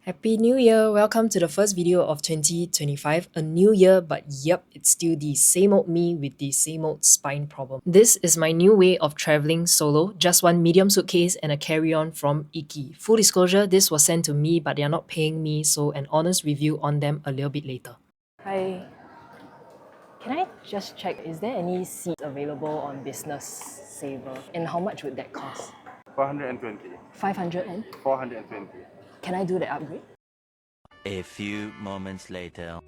Happy New Year! Welcome to the first video of 2025. A new year, but yep, it's still the same old me with the same old spine problem. This is my new way of traveling solo. Just one medium suitcase and a carry-on from Iki. Full disclosure, this was sent to me, but they are not paying me, so an honest review on them a little bit later. Hi. Can I just check, is there any seats available on Business Saver? And how much would that cost? 420. 500 and? 420. Can I do the upgrade? A few moments later.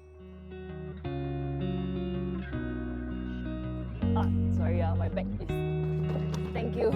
Sorry, my bag is... Thank you.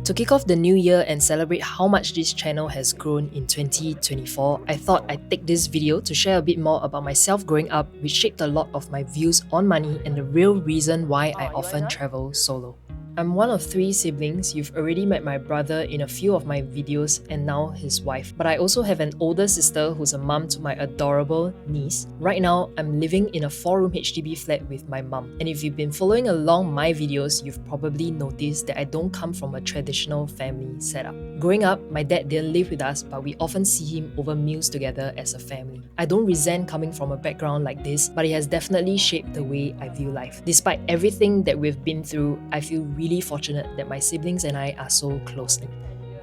To kick off the new year and celebrate how much this channel has grown in 2024, I thought I'd take this video to share a bit more about myself growing up, which shaped a lot of my views on money and the real reason why I often travel solo. I'm one of 3 siblings. You've already met my brother in a few of my videos and now his wife. But I also have an older sister who's a mum to my adorable niece. Right now, I'm living in a 4-room HDB flat with my mum. And if you've been following along my videos, you've probably noticed that I don't come from a traditional family setup. Growing up, my dad didn't live with us, but we often see him over meals together as a family. I don't resent coming from a background like this, but it has definitely shaped the way I view life. Despite everything that we've been through, I feel really fortunate that my siblings and I are so close-knit.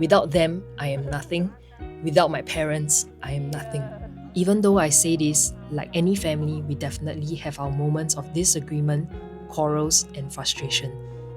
Without them, I am nothing. Without my parents, I am nothing. Even though I say this, like any family, we definitely have our moments of disagreement, quarrels, and frustration.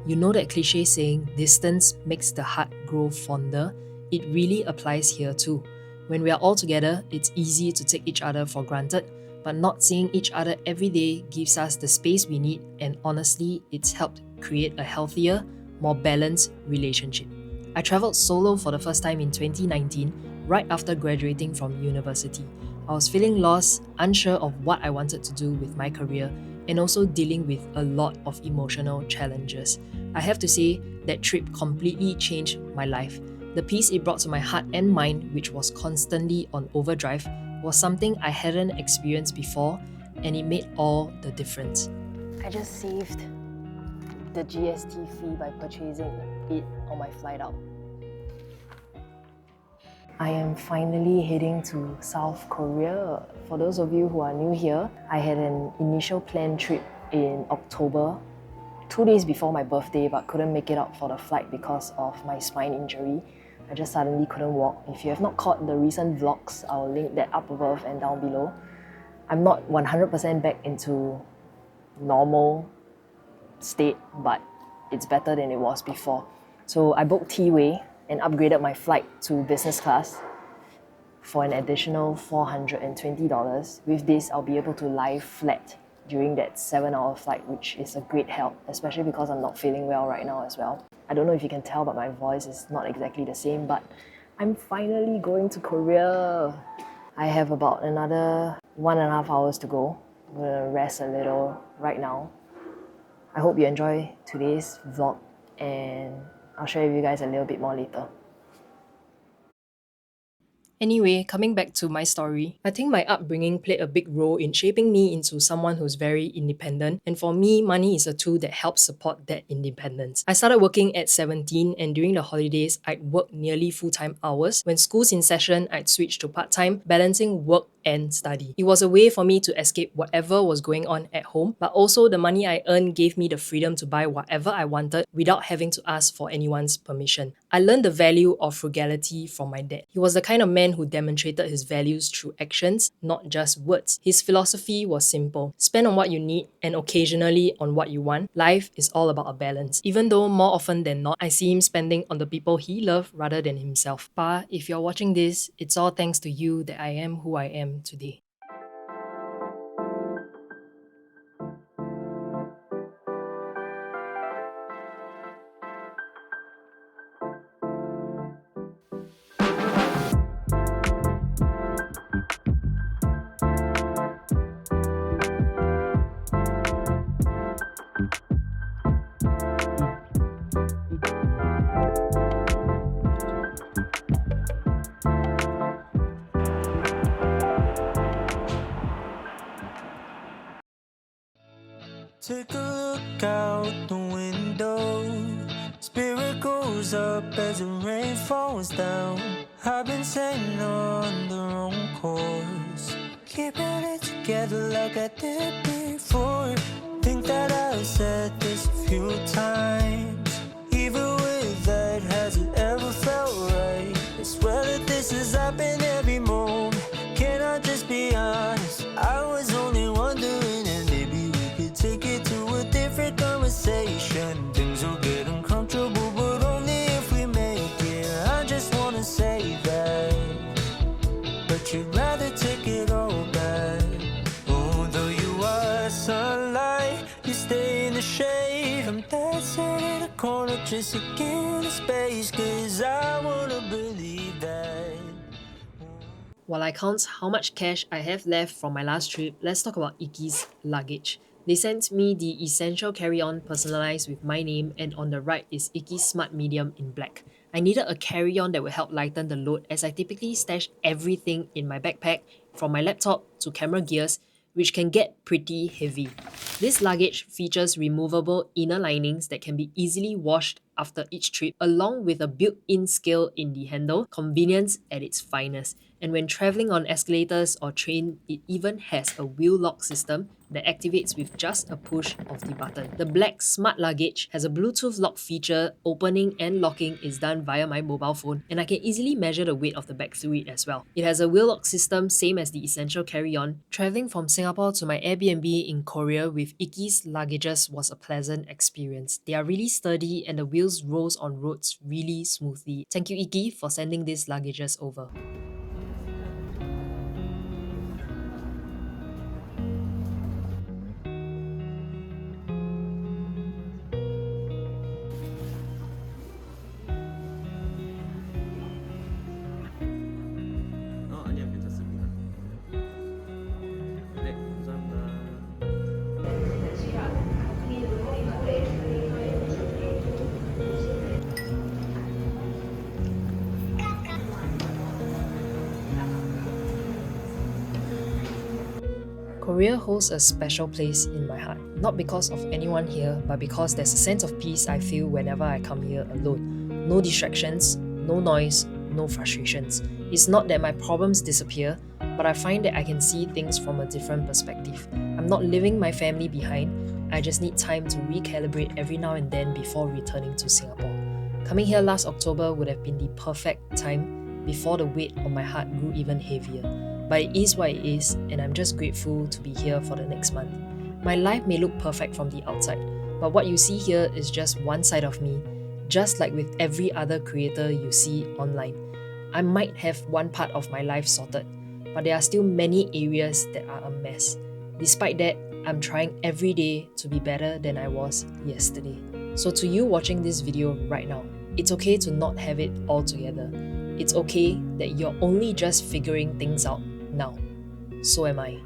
You know that cliche saying, distance makes the heart grow fonder? It really applies here too. When we are all together, it's easy to take each other for granted, but not seeing each other every day gives us the space we need, and honestly, it's helped create a healthier, more balanced relationship. I traveled solo for the first time in 2019, right after graduating from university. I was feeling lost, unsure of what I wanted to do with my career, and also dealing with a lot of emotional challenges. I have to say, that trip completely changed my life. The peace it brought to my heart and mind, which was constantly on overdrive, was something I hadn't experienced before, and it made all the difference. I just saved the GST fee by purchasing it on my flight out. I am finally heading to South Korea. For those of you who are new here, I had an initial planned trip in October, 2 days before my birthday, but couldn't make it out for the flight because of my spine injury. I just suddenly couldn't walk. If you have not caught the recent vlogs, I'll link that up above and down below. I'm not 100% back into normal state, but it's better than it was before. So I booked T-Way and upgraded my flight to business class for an additional $420. With this, I'll be able to lie flat during that 7-hour flight, which is a great help, especially because I'm not feeling well right now as well. I don't know if you can tell, but my voice is not exactly the same, but I'm finally going to Korea. I have about another 1.5 hours to go. I'm gonna rest a little right now. I hope you enjoy today's vlog, and I'll share with you guys a little bit more later. Anyway, coming back to my story, I think my upbringing played a big role in shaping me into someone who's very independent, and for me, money is a tool that helps support that independence. I started working at 17, and during the holidays, I'd work nearly full-time hours. When school's in session, I'd switch to part-time, balancing work and study. It was a way for me to escape whatever was going on at home, but also the money I earned gave me the freedom to buy whatever I wanted without having to ask for anyone's permission. I learned the value of frugality from my dad. He was the kind of man who demonstrated his values through actions, not just words. His philosophy was simple: spend on what you need and occasionally on what you want. Life is all about a balance. Even though more often than not, I see him spending on the people he loved rather than himself. Pa, if you're watching this, it's all thanks to you that I am who I am today. Take a look out the window. Spirit goes shoes up as the rain falls down. I've been sailing on the wrong course, keeping it together like I did before. Think that I've said this a few times. Even with that, has it ever felt right? I swear that this has happened every moment. Can I just be honest? I was only wondering, and maybe we could take it to a different conversation. Things will get uncomfortable, but only if we make it. I just wanna say that, but you'd rather take it all back. Although you are sunlight, you stay in the shade. I'm dancing in a corner just to get a space, cause I wanna believe that. While I count how much cash I have left from my last trip, let's talk about Iki's luggage. They sent me the essential carry-on personalized with my name, and on the right is Iki's Smart Medium in black. I needed a carry-on that would help lighten the load, as I typically stash everything in my backpack, from my laptop to camera gears, which can get pretty heavy. This luggage features removable inner linings that can be easily washed after each trip, along with a built-in scale in the handle, convenience at its finest. And when traveling on escalators or train, it even has a wheel lock system that activates with just a push of the button. The black smart luggage has a Bluetooth lock feature. Opening and locking is done via my mobile phone, and I can easily measure the weight of the bag through it as well. It has a wheel lock system, same as the essential carry-on. Traveling from Singapore to my Airbnb in Korea with Iki's luggages was a pleasant experience. They are really sturdy and the wheels rolls on roads really smoothly. Thank you Iki for sending these luggages over. 아니요, 괜찮습니다. 네, 감사합니다. Korea holds a special place in my heart, not because of anyone here, but because there's a sense of peace I feel whenever I come here alone. No distractions, no noise, no frustrations. It's not that my problems disappear, but I find that I can see things from a different perspective. I'm not leaving my family behind, I just need time to recalibrate every now and then before returning to Singapore. Coming here last October would have been the perfect time before the weight on my heart grew even heavier. But it is what it is, and I'm just grateful to be here for the next month. My life may look perfect from the outside, but what you see here is just one side of me, just like with every other creator you see online. I might have one part of my life sorted, but there are still many areas that are a mess. Despite that, I'm trying every day to be better than I was yesterday. So to you watching this video right now, it's okay to not have it all together. It's okay that you're only just figuring things out now. So am I.